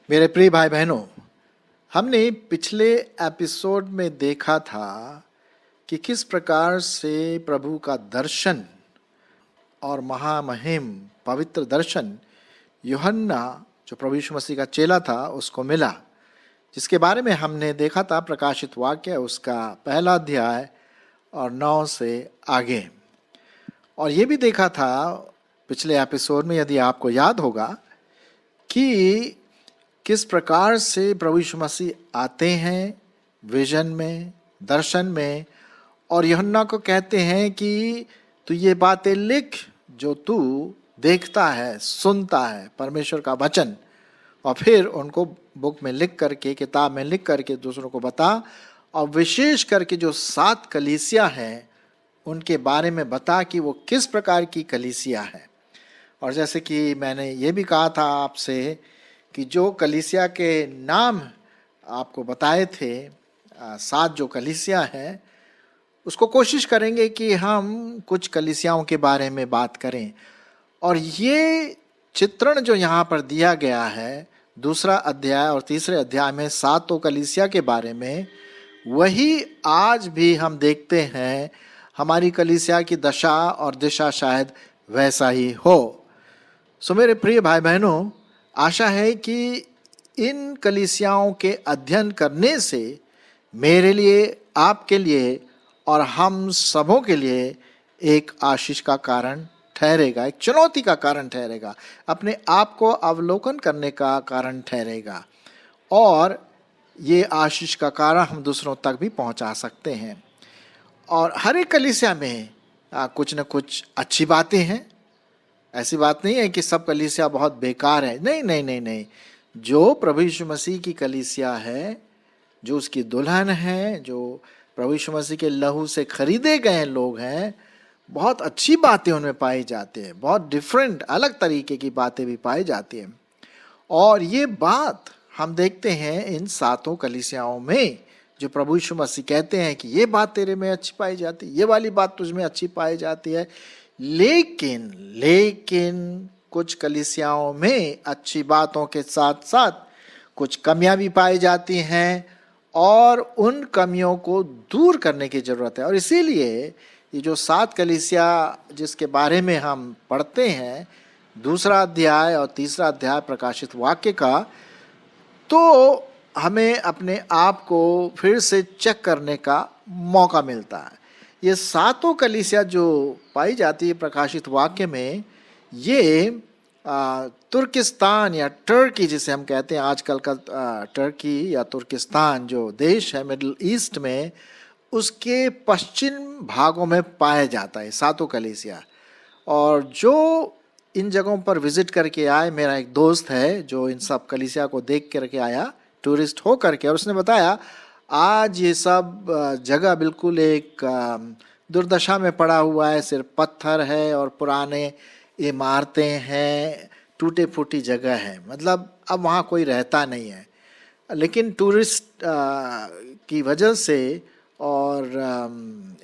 मेरे प्रिय भाई बहनों, हमने पिछले एपिसोड में देखा था कि किस प्रकार से प्रभु का दर्शन और महामहिम पवित्र दर्शन यूहन्ना जो प्रभु यीशु मसीह का चेला था उसको मिला, जिसके बारे में हमने देखा था प्रकाशित वाक्य उसका पहला अध्याय और 9 से आगे। और ये भी देखा था पिछले एपिसोड में, यदि आपको याद होगा, कि किस प्रकार से प्रभु यीशु मसीह आते हैं विजन में, दर्शन में, और यूहन्ना को कहते हैं कि तू ये बातें लिख जो तू देखता है, सुनता है, परमेश्वर का वचन, और फिर उनको बुक में लिख करके, किताब में लिख करके दूसरों को बता, और विशेष करके जो 7 कलीसिया हैं उनके बारे में बता कि वो किस प्रकार की कलीसिया है। और जैसे कि मैंने ये भी कहा था आपसे कि जो कलीसिया के नाम आपको बताए थे, 7 जो कलीसिया हैं, उसको कोशिश करेंगे कि हम कुछ कलीसियाओं के बारे में बात करें। और ये चित्रण जो यहाँ पर दिया गया है 2 अध्याय और 3 अध्याय में 7 कलीसिया के बारे में, वही आज भी हम देखते हैं। हमारी कलीसिया की दशा और दिशा शायद वैसा ही हो। सो मेरे प्रिय भाई बहनों, आशा है कि इन कलीसियाओं के अध्ययन करने से मेरे लिए, आपके लिए और हम सबों के लिए एक आशीष का कारण ठहरेगा, एक चुनौती का कारण ठहरेगा, अपने आप को अवलोकन करने का कारण ठहरेगा, और ये आशीष का कारण हम दूसरों तक भी पहुंचा सकते हैं। और हर एक कलीसिया में कुछ न कुछ अच्छी बातें हैं। ऐसी बात नहीं है कि सब कलीसिया बहुत बेकार है। नहीं नहीं नहीं नहीं, जो प्रभु यीशु मसीह की कलीसिया है, जो उसकी दुल्हन है, जो प्रभु यीशु मसीह के लहू से खरीदे गए लोग हैं, बहुत अच्छी बातें उनमें पाई जाती हैं, बहुत डिफरेंट, अलग तरीके की बातें भी पाई जाती हैं। और ये बात हम देखते हैं इन 7 कलीसियाओं में, जो प्रभु यीशु मसीह कहते हैं कि ये बात तेरे में अच्छी पाई जाती है, ये वाली बात तुझ में अच्छी पाई जाती है। लेकिन कुछ कलीसियाओं में अच्छी बातों के साथ साथ कुछ कमियां भी पाई जाती हैं, और उन कमियों को दूर करने की जरूरत है। और इसीलिए ये जो 7 कलीसिया जिसके बारे में हम पढ़ते हैं 2 अध्याय और 3 अध्याय प्रकाशित वाक्य का, तो हमें अपने आप को फिर से चेक करने का मौका मिलता है। ये 7 कलीसिया जो पाई जाती है प्रकाशित वाक्य में, ये तुर्किस्तान या टर्की जिसे हम कहते हैं आजकल का, टर्की या तुर्किस्तान जो देश है मिडिल ईस्ट में, उसके पश्चिम भागों में पाया जाता है 7 कलीसिया। और जो इन जगहों पर विजिट करके आए, मेरा एक दोस्त है जो इन सब कलीसिया को देख करके आया टूरिस्ट हो करके, और उसने बताया आज ये सब जगह बिल्कुल एक दुर्दशा में पड़ा हुआ है, सिर्फ पत्थर है और पुराने इमारतें हैं, टूटे फूटी जगह है, मतलब अब वहाँ कोई रहता नहीं है। लेकिन टूरिस्ट की वजह से और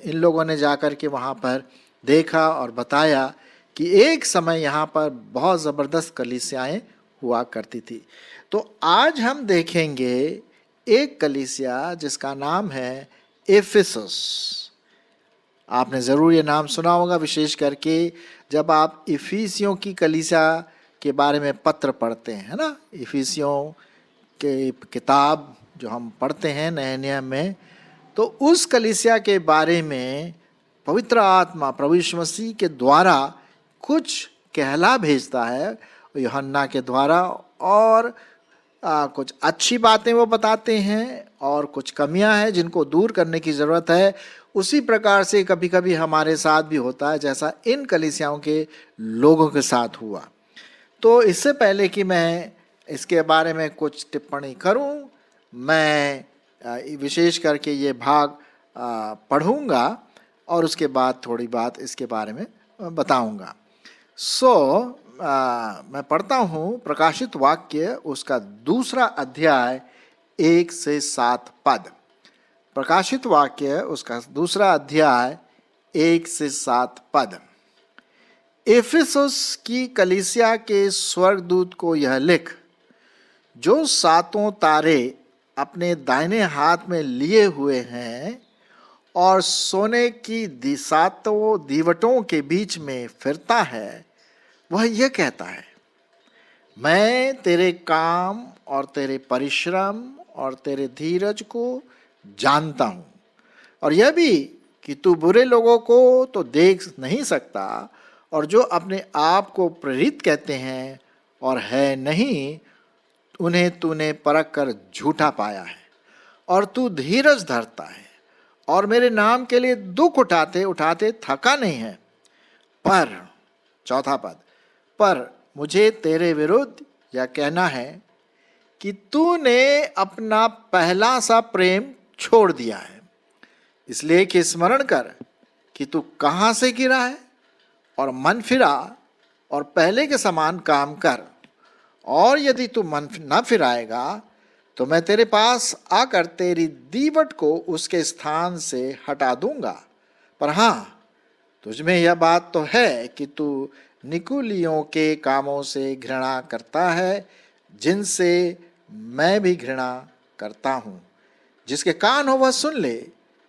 इन लोगों ने जाकर के वहाँ पर देखा और बताया कि एक समय यहाँ पर बहुत ज़बरदस्त कलीसियाएँ हुआ करती थी। तो आज हम देखेंगे एक कलीसिया जिसका नाम है एफिसस। आपने ज़रूर ये नाम सुना होगा, विशेष करके जब आप इफिसियों की कलीसिया के बारे में पत्र पढ़ते हैं, है ना। इफिसियों के किताब जो हम पढ़ते हैं नए नियम में, तो उस कलीसिया के बारे में पवित्र आत्मा प्रभु यीशु मसीह के द्वारा कुछ कहला भेजता है यूहन्ना के द्वारा, और कुछ अच्छी बातें वो बताते हैं और कुछ कमियां हैं जिनको दूर करने की ज़रूरत है। उसी प्रकार से कभी कभी हमारे साथ भी होता है, जैसा इन कलीसियाओं के लोगों के साथ हुआ। तो इससे पहले कि मैं इसके बारे में कुछ टिप्पणी करूं, मैं विशेष करके ये भाग पढ़ूंगा और उसके बाद थोड़ी बात इसके बारे में बताऊंगा। मैं पढ़ता हूँ प्रकाशित वाक्य उसका 2 अध्याय 1 से 7 पद। प्रकाशित वाक्य उसका 2 अध्याय 1 से 7 पद। इफिसुस की कलीसिया के स्वर्गदूत को यह लिख, जो 7 तारे अपने दाहिने हाथ में लिए हुए हैं और सोने की 7 दीवटों के बीच में फिरता है, वह यह कहता है, मैं तेरे काम और तेरे परिश्रम और तेरे धीरज को जानता हूं, और यह भी कि तू बुरे लोगों को तो देख नहीं सकता, और जो अपने आप को प्रेरित कहते हैं और है नहीं, उन्हें तूने परख कर झूठा पाया है, और तू धीरज धरता है और मेरे नाम के लिए दुख उठाते उठाते थका नहीं है। पर 4 पद, पर मुझे तेरे विरुद्ध यह कहना है कि तूने अपना पहला सा प्रेम छोड़ दिया है। इसलिए कि स्मरण कर कि तू कहाँ से गिरा है, और मन फिरा और पहले के समान काम कर। और यदि तू मन न फिराएगा तो मैं तेरे पास आकर तेरी दीवट को उसके स्थान से हटा दूंगा। पर हाँ, तुझमें यह बात तो है कि तू निकुलियों के कामों से घृणा करता है, जिनसे मैं भी घृणा करता हूँ। जिसके कान हो वह सुन ले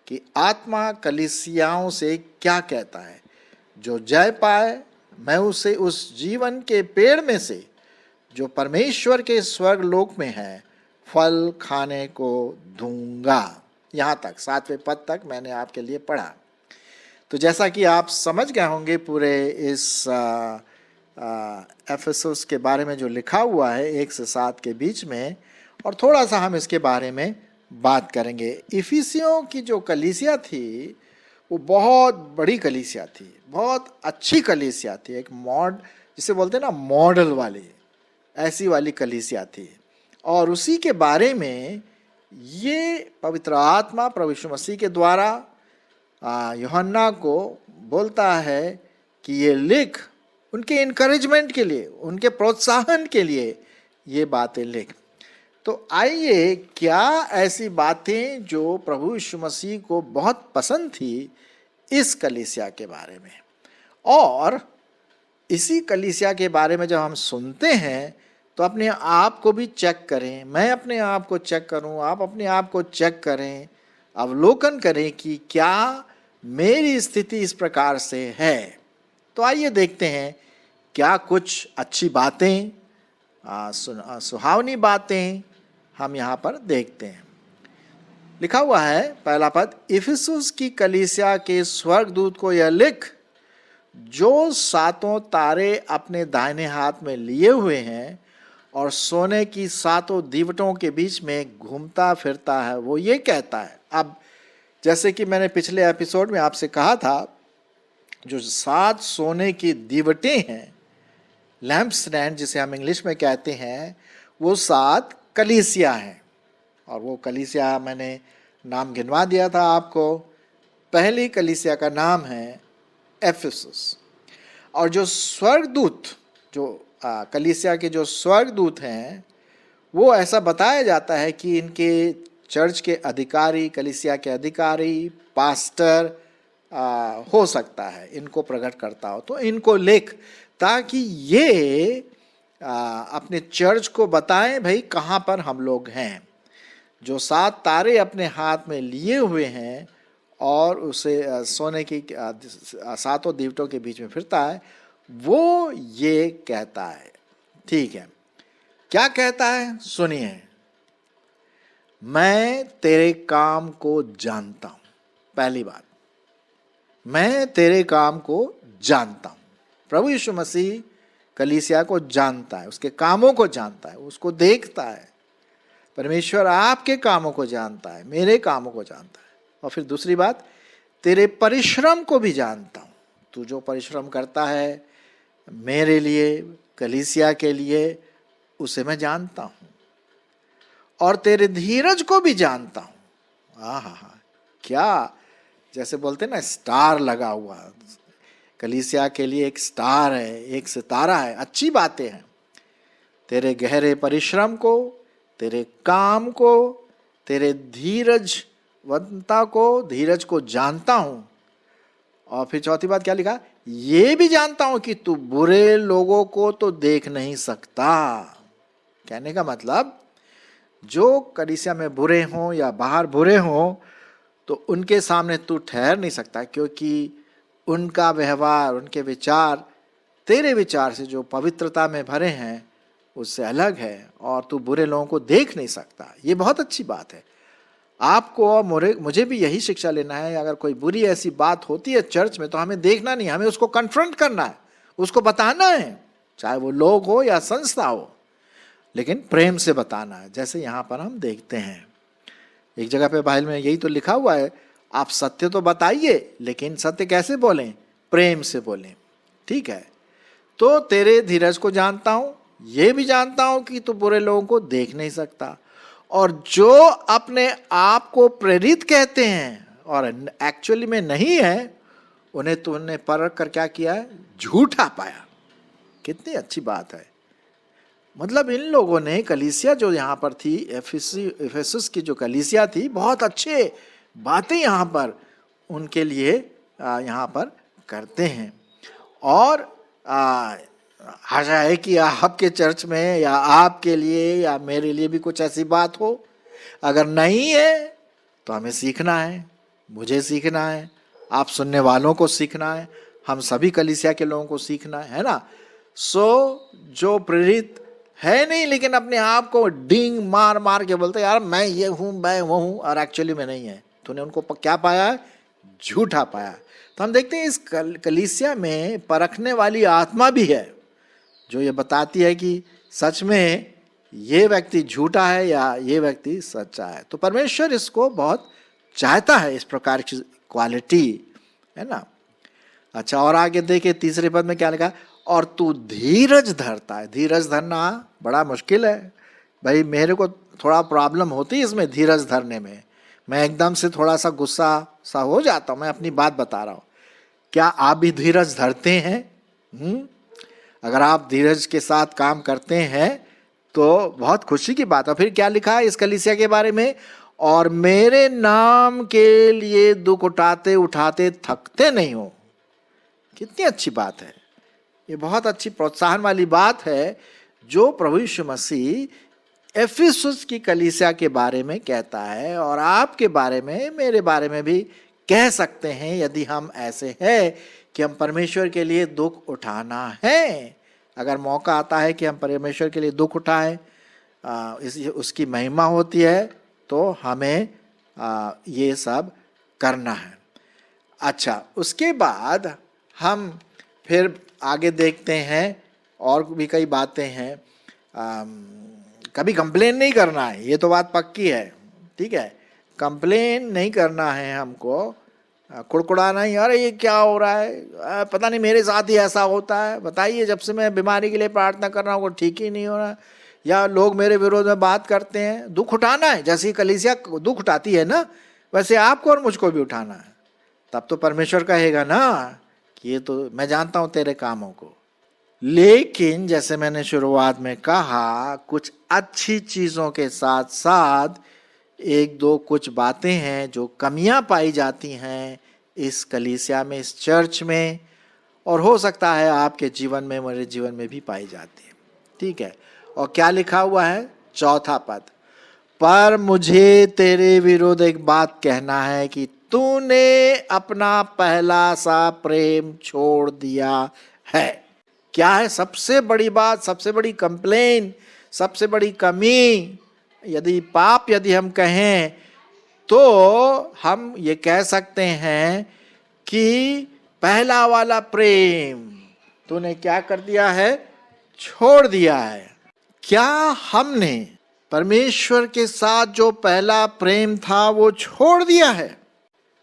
कि आत्मा कलीसियाओं से क्या कहता है। जो जय पाए, मैं उसे उस जीवन के पेड़ में से, जो परमेश्वर के स्वर्ग लोक में है, फल खाने को दूंगा। यहाँ तक 7वें पद तक मैंने आपके लिए पढ़ा। तो जैसा कि आप समझ गए होंगे पूरे इस एफेसुस के बारे में जो लिखा हुआ है 1 से 7 के बीच में, और थोड़ा सा हम इसके बारे में बात करेंगे। इफिसियों की जो कलीसिया थी वो बहुत बड़ी कलीसिया थी, बहुत अच्छी कलीसिया थी, एक जिसे बोलते हैं ना मॉडल वाली, ऐसी वाली कलीसिया थी। और उसी के बारे में ये पवित्र आत्मा प्रभु यीशु मसीह के द्वारा यूहन्ना को बोलता है कि ये लिख, उनके इनकरेजमेंट के लिए, उनके प्रोत्साहन के लिए ये बातें लिख। तो आइए, क्या ऐसी बातें जो प्रभु यीशु मसीह को बहुत पसंद थी इस कलीसिया के बारे में, और इसी कलीसिया के बारे में जब हम सुनते हैं तो अपने आप को भी चेक करें। मैं अपने आप को चेक करूं, आप अपने आप को चेक करें, अवलोकन करें कि क्या मेरी स्थिति इस प्रकार से है। तो आइए देखते हैं क्या कुछ अच्छी बातें, सुहावनी बातें हम यहाँ पर देखते हैं। लिखा हुआ है 1 पद, इफिसुस की कलीसिया के स्वर्गदूत को यह लिख, जो 7 तारे अपने दाहिने हाथ में लिए हुए हैं और सोने की 7 दीवटों के बीच में घूमता फिरता है, वो ये कहता है। अब जैसे कि मैंने पिछले एपिसोड में आपसे कहा था, जो 7 सोने की दीवटें हैं, लैंप स्टैंड जिसे हम इंग्लिश में कहते हैं, वो 7 कलीसिया हैं। और वो कलीसिया मैंने नाम गिनवा दिया था आपको। पहली कलीसिया का नाम है एफिसुस। और जो स्वर्गदूत, जो कलीसिया के जो स्वर्गदूत हैं, वो ऐसा बताया जाता है कि इनके चर्च के अधिकारी, कलीसिया के अधिकारी, पास्टर हो सकता है इनको प्रकट करता हो। तो इनको लिख, ताकि ये अपने चर्च को बताएं भाई कहाँ पर हम लोग हैं। जो 7 तारे अपने हाथ में लिए हुए हैं और उसे सोने की 7 दीवटों के बीच में फिरता है, वो ये कहता है। ठीक है, क्या कहता है सुनिए। मैं तेरे काम को जानता हूं। पहली बात, मैं तेरे काम को जानता हूं। प्रभु यीशु मसीह कलीसिया को जानता है, उसके कामों को जानता है, उसको देखता है। परमेश्वर आपके कामों को जानता है, मेरे कामों को जानता है। और फिर दूसरी बात, तेरे परिश्रम को भी जानता हूं। तू जो परिश्रम करता है मेरे लिए, कलीसिया के लिए, उसे मैं जानता हूं। और तेरे धीरज को भी जानता हूं। हाँ, क्या, जैसे बोलते हैं ना, स्टार लगा हुआ, कलीसिया के लिए एक स्टार है, एक सितारा है। अच्छी बातें हैं। तेरे गहरे परिश्रम को, तेरे काम को, तेरे धीरज को जानता हूं। और फिर चौथी बात क्या लिखा, ये भी जानता हूं कि तू बुरे लोगों को तो देख नहीं सकता। कहने का मतलब जो कलीसिया में बुरे हों या बाहर बुरे हों तो उनके सामने तू ठहर नहीं सकता, क्योंकि उनका व्यवहार, उनके विचार तेरे विचार से जो पवित्रता में भरे हैं उससे अलग है, और तू बुरे लोगों को देख नहीं सकता। ये बहुत अच्छी बात है। आपको और मुझे भी यही शिक्षा लेना है। अगर कोई बुरी ऐसी बात होती है चर्च में तो हमें देखना नहीं, हमें उसको कन्फ्रंट करना है, उसको बताना है, चाहे वो लोग हो या संस्था हो, लेकिन प्रेम से बताना है। जैसे यहाँ पर हम देखते हैं एक जगह पे बाइबल में यही तो लिखा हुआ है, आप सत्य तो बताइए लेकिन सत्य कैसे बोलें, प्रेम से बोलें। ठीक है, तो तेरे धीरज को जानता हूं, ये भी जानता हूं कि तू बुरे लोगों को देख नहीं सकता, और जो अपने आप को प्रेरित कहते हैं और एक्चुअली में नहीं है, उन्हें तूने परख कर क्या किया है, झूठा पाया। कितनी अच्छी बात है। मतलब इन लोगों ने कलीसिया जो यहाँ पर थी, इफिसुस की जो कलीसिया थी, बहुत अच्छे बातें यहाँ पर उनके लिए यहाँ पर करते हैं। और आशा है कि आपके चर्च में या आपके लिए या मेरे लिए भी कुछ ऐसी बात हो। अगर नहीं है तो हमें सीखना है, मुझे सीखना है, आप सुनने वालों को सीखना है, हम सभी कलीसिया के लोगों को सीखना है ना। सो जो प्रेरित है नहीं लेकिन अपने आप को डींग मार मार के बोलते यार मैं ये हूं, मैं वो हूं, और एक्चुअली में नहीं है, तूने उनको क्या पाया है, झूठा पाया। तो हम देखते हैं इस कलीसिया में परखने वाली आत्मा भी है जो ये बताती है कि सच में ये व्यक्ति झूठा है या ये व्यक्ति सच्चा है। तो परमेश्वर इसको बहुत चाहता है, इस प्रकार की क्वालिटी, है ना। अच्छा, और आगे देखिए तीसरे पद में क्या लिखा, और तू धीरज धरता है। धीरज धरना बड़ा मुश्किल है भाई, मेरे को थोड़ा प्रॉब्लम होती है इसमें धीरज धरने में। मैं एकदम से थोड़ा सा गुस्सा सा हो जाता हूँ। मैं अपनी बात बता रहा हूँ, क्या आप भी धीरज धरते हैं? अगर आप धीरज के साथ काम करते हैं तो बहुत खुशी की बात है। फिर क्या लिखा है इस कलीसिया के बारे में, और मेरे नाम के लिए दुख उठाते उठाते थकते नहीं हो। कितनी अच्छी बात है, ये बहुत अच्छी प्रोत्साहन वाली बात है जो प्रभु यीशु मसीह एफिसुस की कलीसिया के बारे में कहता है, और आपके बारे में, मेरे बारे में भी कह सकते हैं यदि हम ऐसे हैं कि हम परमेश्वर के लिए दुख उठाना है। अगर मौका आता है कि हम परमेश्वर के लिए दुख उठाएं, उसकी महिमा होती है, तो हमें ये सब करना है। अच्छा, उसके बाद हम फिर आगे देखते हैं और भी कई बातें हैं। कभी कंप्लेन नहीं करना है, ये तो बात पक्की है। ठीक है, कंप्लेन नहीं करना है हमको, कुड़कुड़ाना ही, अरे ये क्या हो रहा है, पता नहीं मेरे साथ ही ऐसा होता है, बताइए जब से मैं बीमारी के लिए प्रार्थना कर रहा हूँ वो ठीक ही नहीं हो रहा, या लोग मेरे विरोध में बात करते हैं। दुख उठाना है, जैसे कलीसिया दुख उठाती है ना, वैसे आपको और मुझको भी उठाना है। तब तो परमेश्वर कहेगा ना कि ये तो मैं जानता हूँ तेरे कामों को। लेकिन जैसे मैंने शुरुआत में कहा, कुछ अच्छी चीज़ों के साथ साथ एक दो कुछ बातें हैं जो कमियां पाई जाती हैं इस कलीसिया में, इस चर्च में, और हो सकता है आपके जीवन में, मेरे जीवन में भी पाई जाती है। ठीक है, और क्या लिखा हुआ है, चौथा पद, पर मुझे तेरे विरुद्ध एक बात कहना है कि तूने अपना पहला सा प्रेम छोड़ दिया है। क्या है सबसे बड़ी बात, सबसे बड़ी कंप्लेन, सबसे बड़ी कमी, यदि पाप यदि हम कहें तो हम ये कह सकते हैं कि पहला वाला प्रेम तूने क्या कर दिया है, छोड़ दिया है। क्या हमने परमेश्वर के साथ जो पहला प्रेम था वो छोड़ दिया है?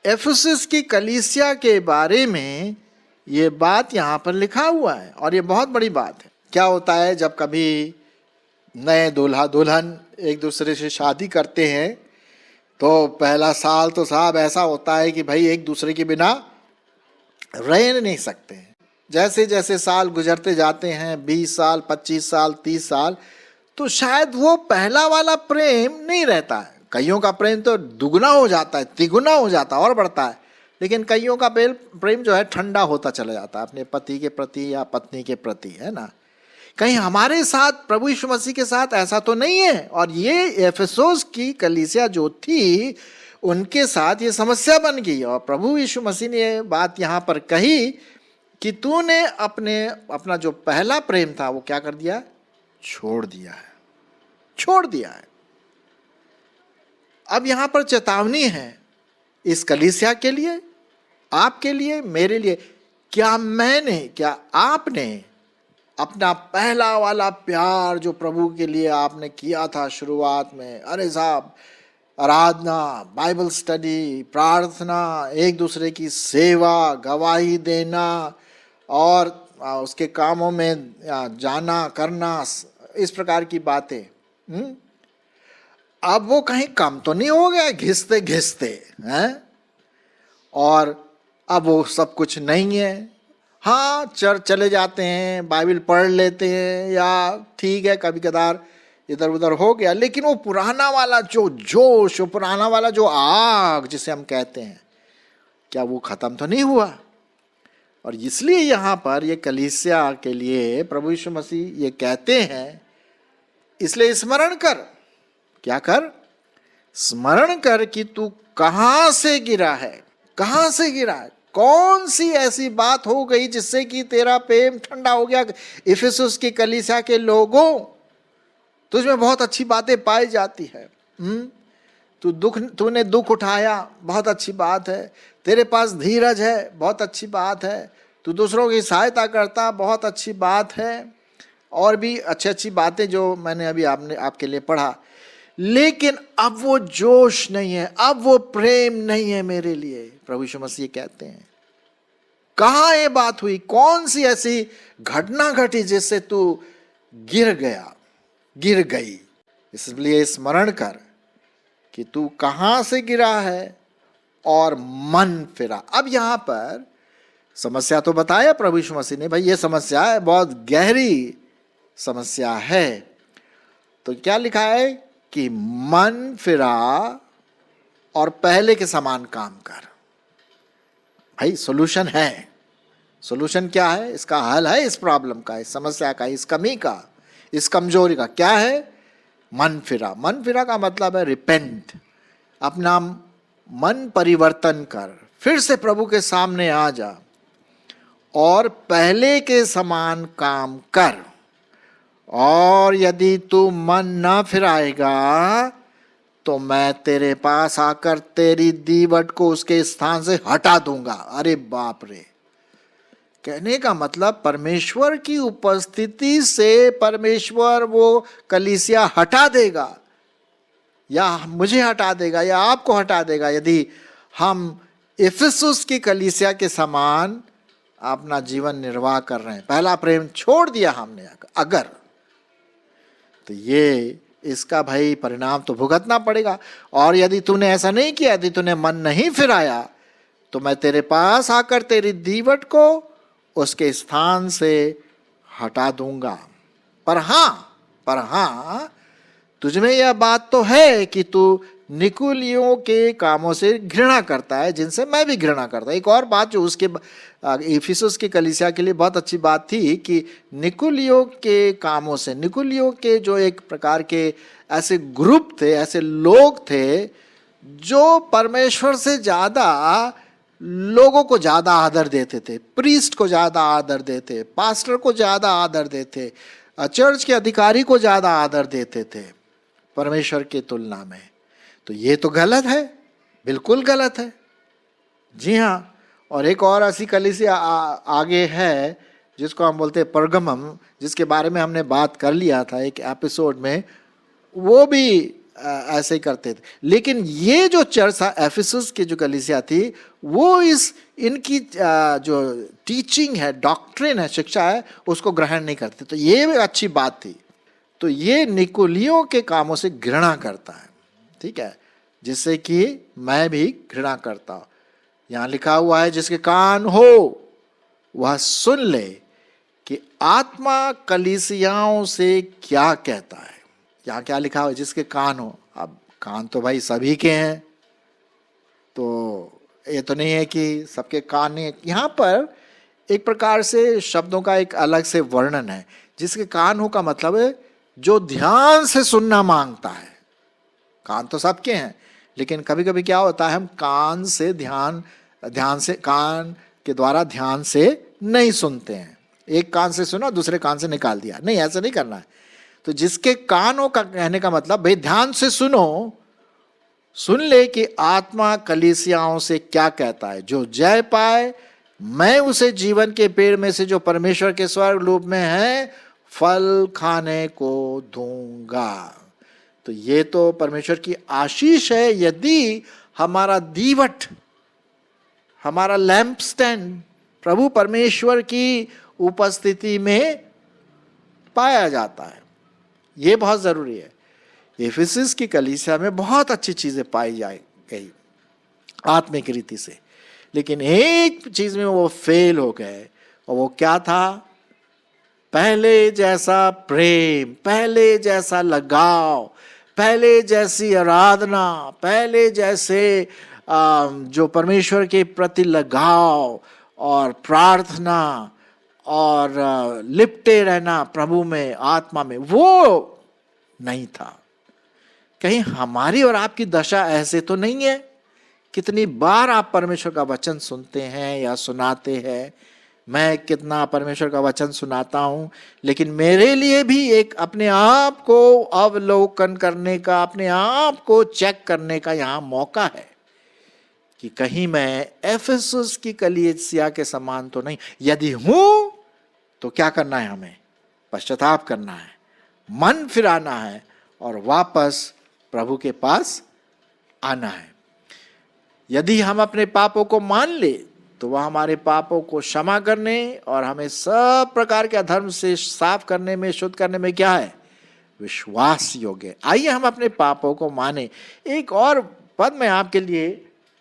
एफिसस की कलीसिया के बारे में ये बात यहाँ पर लिखा हुआ है, और ये बहुत बड़ी बात है। क्या होता है जब कभी नए दूल्हा दुल्हन एक दूसरे से शादी करते हैं तो पहला साल तो साहब ऐसा होता है कि भाई एक दूसरे के बिना रह नहीं सकते हैं। जैसे जैसे साल गुजरते जाते हैं, 20 साल, 25 साल, 30 साल, तो शायद वो पहला वाला प्रेम नहीं रहता है। कईयों का प्रेम तो दुगना हो जाता है, तिगुना हो जाता है और बढ़ता है। लेकिन कईयों का प्रेम जो है ठंडा होता चला जाता है अपने पति के प्रति या पत्नी के प्रति, है ना। कहीं हमारे साथ प्रभु यीशु मसीह के साथ ऐसा तो नहीं है। और ये एफेसोस की कलीसिया जो थी उनके साथ ये समस्या बन गई, और प्रभु यीशु मसीह ने ये बात यहाँ पर कही कि तूने अपना जो पहला प्रेम था वो क्या कर दिया, छोड़ दिया है, छोड़ दिया है। अब यहां पर चेतावनी है इस कलीसिया के लिए, आपके लिए, मेरे लिए। क्या आपने अपना पहला वाला प्यार जो प्रभु के लिए आपने किया था शुरुआत में, अरे साहब, आराधना, बाइबल स्टडी, प्रार्थना, एक दूसरे की सेवा, गवाही देना और उसके कामों में जाना करना, इस प्रकार की बातें, अब वो कहीं कम तो नहीं हो गया घिसते घिसते हैं? और अब वो सब कुछ नहीं है। हाँ, चर्च चले जाते हैं, बाइबल पढ़ लेते हैं, या ठीक है कभी कदार इधर उधर हो गया, लेकिन वो पुराना वाला जो जोश, वो पुराना वाला जो आग जिसे हम कहते हैं, क्या वो खत्म तो नहीं हुआ? और इसलिए यहाँ पर ये कलीसिया के लिए प्रभु यीशु मसीह ये कहते हैं, इसलिए स्मरण कर। क्या कर? स्मरण कर कि तू कहां से गिरा है, कहां से गिरा है, कौन सी ऐसी बात हो गई जिससे कि तेरा प्रेम ठंडा हो गया। इफिसुस की कलीसिया के लोगों, तुझमें बहुत अच्छी बातें पाई जाती है, तूने दुख उठाया, बहुत अच्छी बात है, तेरे पास धीरज है, बहुत अच्छी बात है, तू दूसरों की सहायता करता, बहुत अच्छी बात है, और भी अच्छी अच्छी बातें जो मैंने अभी आपके लिए पढ़ा। लेकिन अब वो जोश नहीं है, अब वो प्रेम नहीं है मेरे लिए। प्रभु यीशु मसीह कहते हैं, कहां ये बात हुई, कौन सी ऐसी घटना घटी जिससे तू गिर गया, गिर गई। इसलिए स्मरण कर कि तू कहां से गिरा है और मन फिरा। अब यहां पर समस्या तो बताया प्रभु यीशु मसीह ने, भाई ये समस्या है, बहुत गहरी समस्या है। तो क्या लिखा है कि मन फिरा और पहले के समान काम कर। भाई सोल्यूशन है। सोल्यूशन क्या है? इसका हल है इस प्रॉब्लम का, इस समस्या का, इस कमी का, इस कमजोरी का। क्या है? मन फिरा। मन फिरा का मतलब है रिपेंट। अपना मन परिवर्तन कर, फिर से प्रभु के सामने आ जा और पहले के समान काम कर। और यदि तू मन न फिराएगा तो मैं तेरे पास आकर तेरी दीवट को उसके स्थान से हटा दूंगा। अरे बाप रे! कहने का मतलब परमेश्वर की उपस्थिति से परमेश्वर वो कलीसिया हटा देगा, या मुझे हटा देगा, या आपको हटा देगा, यदि हम इफिसुस की कलीसिया के समान अपना जीवन निर्वाह कर रहे हैं। पहला प्रेम छोड़ दिया हमने अगर, तो ये इसका भाई परिणाम तो भुगतना पड़ेगा। और यदि तूने ऐसा नहीं किया, यदि तूने मन नहीं फिराया, तो मैं तेरे पास आकर तेरी दीवट को उसके स्थान से हटा दूंगा। पर हाँ, तुझमें यह बात तो है कि तू निकुलियों के कामों से घृणा करता है, जिनसे मैं भी घृणा करता हूं। एक और बात जो उसके इफिसुस की कलीसिया के लिए बहुत अच्छी बात थी कि निकुलियों के कामों से, निकुलियों के जो एक प्रकार के ऐसे ग्रुप थे, ऐसे लोग थे जो परमेश्वर से ज्यादा लोगों को ज्यादा आदर देते थे, प्रीस्ट को ज्यादा आदर देते, पास्टर को ज्यादा आदर देते, चर्च के अधिकारी को ज्यादा आदर देते थे परमेश्वर की तुलना में। तो ये तो गलत है, बिल्कुल गलत है। जी हाँ। और एक और ऐसी कलीसिया आगे है जिसको हम बोलते हैं परगमम, जिसके बारे में हमने बात कर लिया था एक एपिसोड में। वो भी ऐसे ही करते थे। लेकिन ये जो चर्च था, एफिसस की जो कलीसिया थी, वो इनकी जो टीचिंग है, डॉक्ट्रिन है, शिक्षा है, उसको ग्रहण नहीं करते। तो ये भी अच्छी बात थी। तो ये निकुलियों के कामों से घृणा करता है, ठीक है, जिससे कि मैं भी घृणा करता हूं। यहां लिखा हुआ है, जिसके कान हो वह सुन ले कि आत्मा कलीसियाओं से क्या कहता है। यहां क्या लिखा हुआ है? जिसके कान हो। अब कान तो भाई सभी के हैं, तो ये तो नहीं है कि सबके कान नहीं, यहाँ पर एक प्रकार से शब्दों का एक अलग से वर्णन है। जिसके कान हो का मतलब है जो ध्यान से सुनना मांगता है। कान तो सबके हैं, लेकिन कभी कभी क्या होता है, हम कान से ध्यान से, कान के द्वारा ध्यान से नहीं सुनते हैं। एक कान से सुना, दूसरे कान से निकाल दिया, नहीं, ऐसा नहीं करना है। तो जिसके कानों का कहने का मतलब, भाई ध्यान से सुनो, सुन ले कि आत्मा कलीसियाओं से क्या कहता है। जो जय पाए, मैं उसे जीवन के पेड़ में से जो परमेश्वर के स्वर्ग लोक में है फल खाने को दूंगा। तो ये तो परमेश्वर की आशीष है यदि हमारा दीवट, हमारा लैंप स्टैंड प्रभु परमेश्वर की उपस्थिति में पाया जाता है। ये बहुत जरूरी है। एफिसस की कलीसिया में बहुत अच्छी चीजें पाई जा गई आत्मिक रीति से, लेकिन एक चीज में वो फेल हो गए, और वो क्या था? पहले जैसा प्रेम, पहले जैसा लगाव, पहले जैसी आराधना, पहले जैसे जो परमेश्वर के प्रति लगाव और प्रार्थना और लिपटे रहना प्रभु में, आत्मा में, वो नहीं था। कहीं हमारी और आपकी दशा ऐसे तो नहीं है? कितनी बार आप परमेश्वर का वचन सुनते हैं या सुनाते हैं? मैं कितना परमेश्वर का वचन सुनाता हूं, लेकिन मेरे लिए भी एक अपने आप को अवलोकन करने का, अपने आप को चेक करने का यहां मौका है कि कहीं मैं एफेसस की कलीसिया के समान तो नहीं। यदि हूं तो क्या करना है? हमें पश्चाताप करना है, मन फिराना है और वापस प्रभु के पास आना है। यदि हम अपने पापों को मान ले तो वह हमारे पापों को क्षमा करने और हमें सब प्रकार के अधर्म से साफ करने में, शुद्ध करने में क्या है? विश्वास योग्य। आइए हम अपने पापों को माने। एक और पद मैं आपके लिए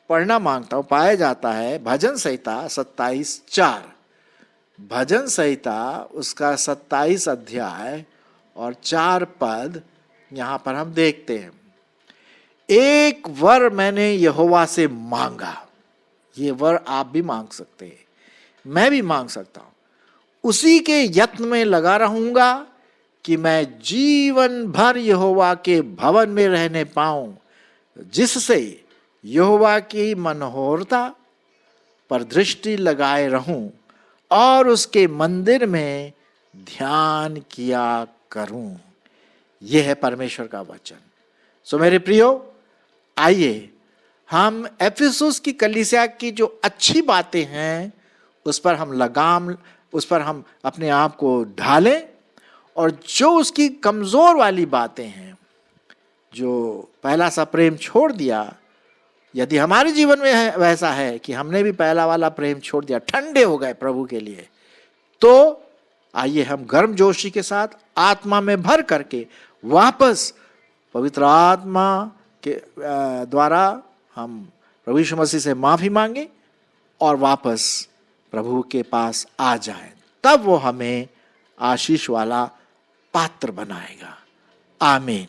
पढ़ना मांगता हूं। पाया जाता है भजन संहिता 27:4। भजन संहिता उसका 27 अध्याय और 4 पद यहां पर हम देखते हैं। एक वर मैंने यहोवा से मांगा। ये वर आप भी मांग सकते हैं, मैं भी मांग सकता हूं। उसी के यत्न में लगा रहूंगा कि मैं जीवन भर यहोवा के भवन में रहने पाऊं, जिससे यहोवा की मनोहरता पर दृष्टि लगाए रहूं और उसके मंदिर में ध्यान किया करूं। यह है परमेश्वर का वचन। सो मेरे प्रियो, आइए हम एफिसुस की कलीसिया की जो अच्छी बातें हैं उस पर हम लगाम, उस पर हम अपने आप को ढालें, और जो उसकी कमजोर वाली बातें हैं, जो पहला सा प्रेम छोड़ दिया, यदि हमारे जीवन में वैसा है कि हमने भी पहला वाला प्रेम छोड़ दिया, ठंडे हो गए प्रभु के लिए, तो आइए हम गर्मजोशी के साथ आत्मा में भर करके वापस पवित्र आत्मा के द्वारा हम प्रभु यीशु मसीह से माफी मांगे और वापस प्रभु के पास आ जाएं। तब वो हमें आशीष वाला पात्र बनाएगा। आमीन।